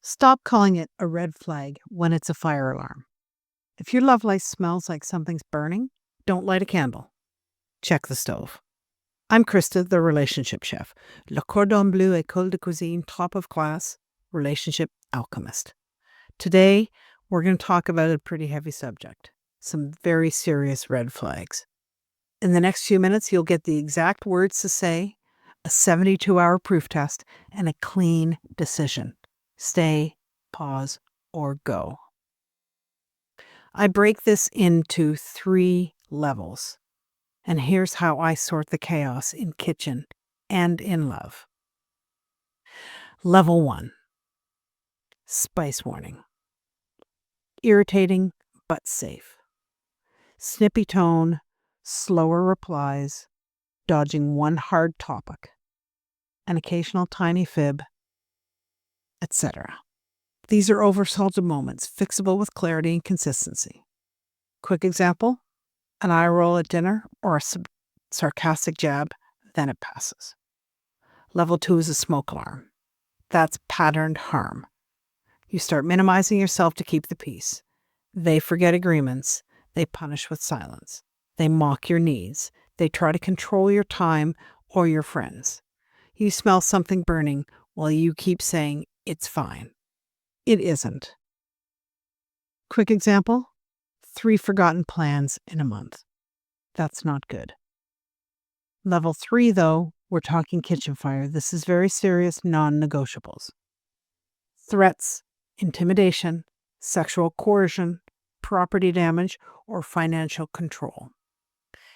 Stop calling it a red flag when it's a fire alarm. If your love life smells like something's burning, don't light a candle. Check the stove. I'm Krista, the relationship chef. Le cordon bleu école de cuisine, top of class, relationship alchemist. Today, we're going to talk about a pretty heavy subject, some very serious red flags. In the next few minutes, you'll get the exact words to say, a 72-hour proof test, and a clean decision. Stay, pause, or go. I break this into 3 levels, and here's how I sort the chaos in kitchen and in love. Level 1, spice warning. Irritating but safe. Snippy tone, slower replies, dodging one hard topic, an occasional tiny fib, etc. These are oversalted moments, fixable with clarity and consistency. Quick example, an eye roll at dinner or a sarcastic jab, then it passes. Level 2 is a smoke alarm. That's patterned harm. You start minimizing yourself to keep the peace. They forget agreements. They punish with silence. They mock your needs. They try to control your time or your friends. You smell something burning while you keep saying, it's fine. It isn't. Quick example, 3 forgotten plans in a month. That's not good. Level 3, though, we're talking kitchen fire. This is very serious, non-negotiables. Threats, intimidation, sexual coercion, property damage, or financial control.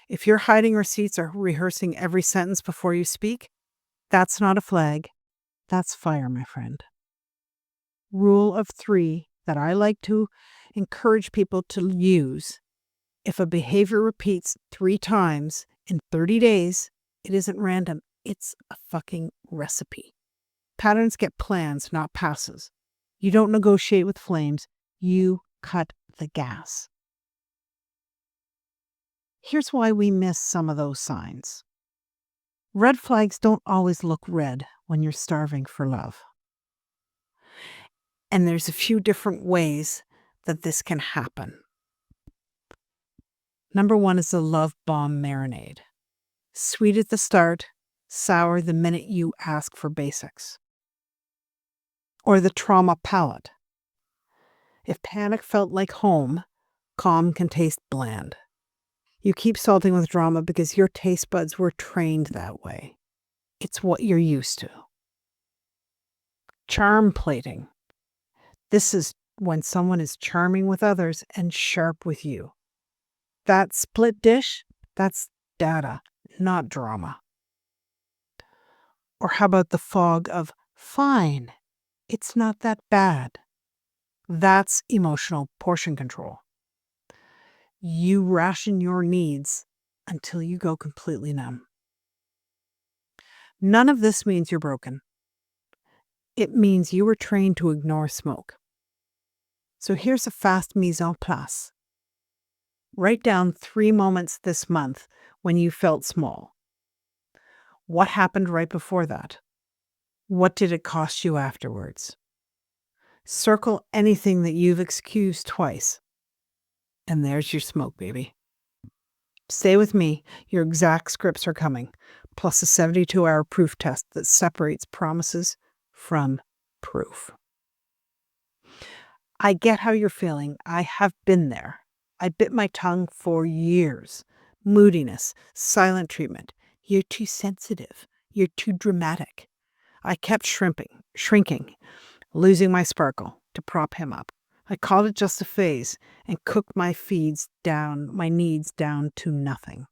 If you're hiding receipts or rehearsing every sentence before you speak, that's not a flag. That's fire, my friend. Rule of 3 that I like to encourage people to use. If a behavior repeats 3 times in 30 days, it isn't random. It's a fucking recipe. Patterns get plans, not passes. You don't negotiate with flames. You cut the gas. Here's why we miss some of those signs. Red flags don't always look red when you're starving for love. And there's a few different ways that this can happen. Number 1 is the love bomb marinade. Sweet at the start, sour the minute you ask for basics. Or the trauma palate. If panic felt like home, calm can taste bland. You keep salting with drama because your taste buds were trained that way. It's what you're used to. Charm plating. This is when someone is charming with others and sharp with you. That split dish, that's data, not drama. Or how about the fog of, fine, it's not that bad. That's emotional portion control. You ration your needs until you go completely numb. None of this means you're broken. It means you were trained to ignore smoke. So here's a fast mise en place. Write down 3 moments this month when you felt small. What happened right before that? What did it cost you afterwards? Circle anything that you've excused twice. And there's your smoke, baby. Stay with me. Your exact scripts are coming, plus a 72-hour proof test that separates promises from proof. I get how you're feeling. I have been there. I bit my tongue for years. Moodiness, silent treatment. You're too sensitive. You're too dramatic. I kept shrinking, losing my sparkle to prop him up. I called it just a phase and cooked my needs down to nothing.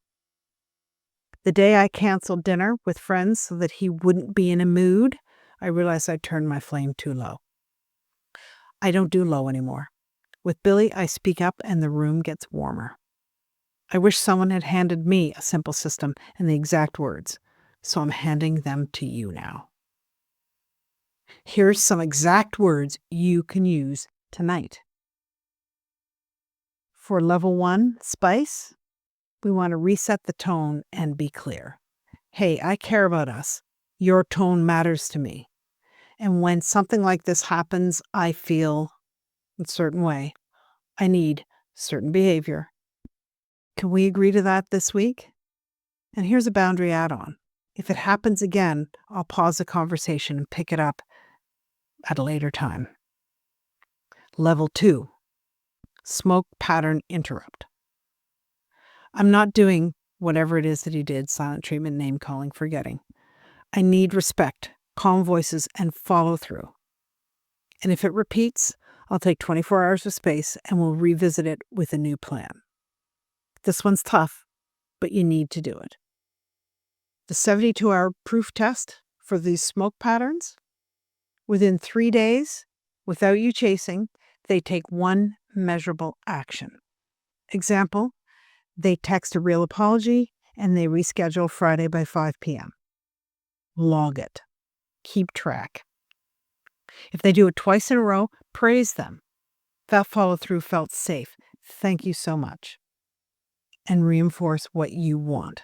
The day I canceled dinner with friends so that he wouldn't be in a mood, I realized I turned my flame too low. I don't do low anymore. With Billy, I speak up and the room gets warmer. I wish someone had handed me a simple system and the exact words, so I'm handing them to you now. Here's some exact words you can use tonight. For level 1, spice, we want to reset the tone and be clear. Hey, I care about us. Your tone matters to me. And when something like this happens, I feel a certain way. I need certain behavior. Can we agree to that this week? And here's a boundary add-on. If it happens again, I'll pause the conversation and pick it up at a later time. Level 2, smoke pattern interrupt. I'm not doing whatever it is that he did, silent treatment, name calling, forgetting. I need respect, calm voices, and follow through. And if it repeats, I'll take 24 hours of space and we'll revisit it with a new plan. This one's tough, but you need to do it. The 72-hour proof test for these smoke patterns, within 3 days, without you chasing, they take one measurable action. Example, they text a real apology and they reschedule Friday by 5 p.m. Log it. Keep track. If they do it twice in a row, praise them. That follow-through felt safe. Thank you so much. And reinforce what you want.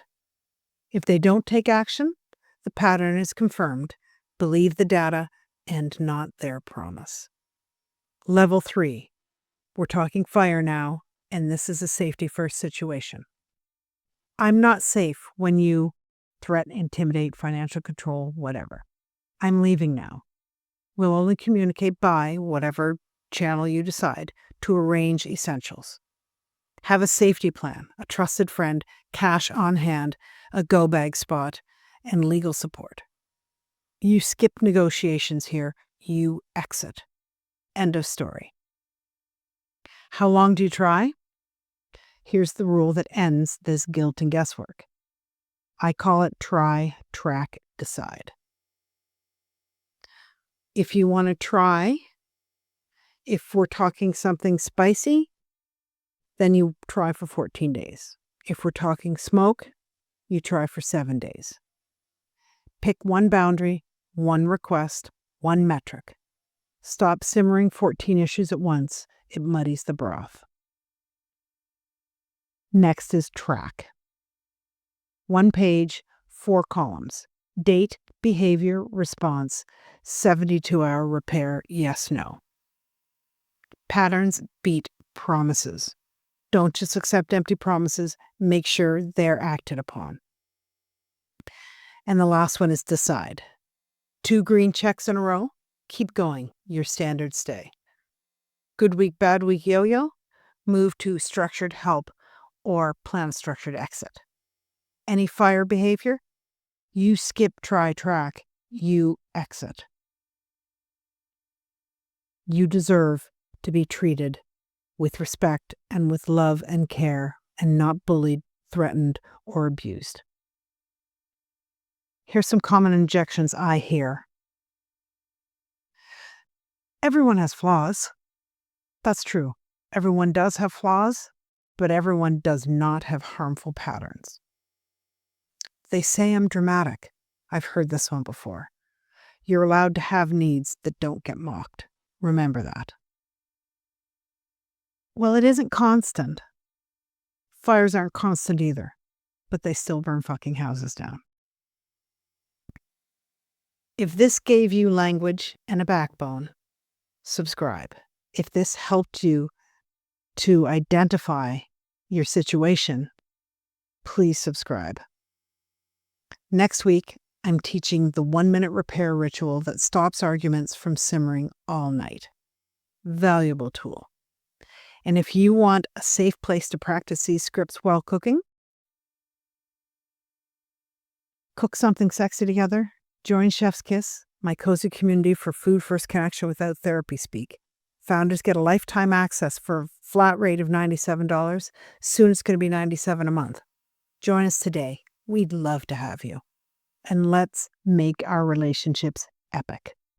If they don't take action, the pattern is confirmed. Believe the data and not their promise. Level 3. We're talking fire now, and this is a safety first situation. I'm not safe when you threaten, intimidate, financial control, whatever. I'm leaving now. We'll only communicate by whatever channel you decide to arrange essentials. Have a safety plan, a trusted friend, cash on hand, a go bag spot, and legal support. You skip negotiations here, you exit. End of story. How long do you try? Here's the rule that ends this guilt and guesswork. I call it try, track, decide. If you want to try, if we're talking something spicy, then you try for 14 days. If we're talking smoke, you try for 7 days. Pick one boundary, one request, one metric. Stop simmering 14 issues at once. It muddies the broth. Next is track. 1 page, 4 columns. Date, behavior, response, 72-hour repair, yes, no. Patterns beat promises. Don't just accept empty promises. Make sure they're acted upon. And the last one is decide. 2 green checks in a row. Keep going. Your standards stay. Good week, bad week, yo-yo. Move to structured help or plan a structured exit. Any fire behavior? You skip, try, track. You exit. You deserve to be treated with respect and with love and care and not bullied, threatened, or abused. Here's some common injections I hear. Everyone has flaws. That's true. Everyone does have flaws, but everyone does not have harmful patterns. They say I'm dramatic. I've heard this one before. You're allowed to have needs that don't get mocked. Remember that. Well, it isn't constant. Fires aren't constant either, but they still burn fucking houses down. If this gave you language and a backbone, subscribe. If this helped you to identify your situation, please subscribe. Next week, I'm teaching the 1-minute repair ritual that stops arguments from simmering all night. Valuable tool. And if you want a safe place to practice these scripts while cooking, cook something sexy together, join Chef's Kiss, my cozy community for food first connection without therapy speak. Founders get a lifetime access for a flat rate of $97. Soon it's going to be $97 a month. Join us today. We'd love to have you. And let's make our relationships epic.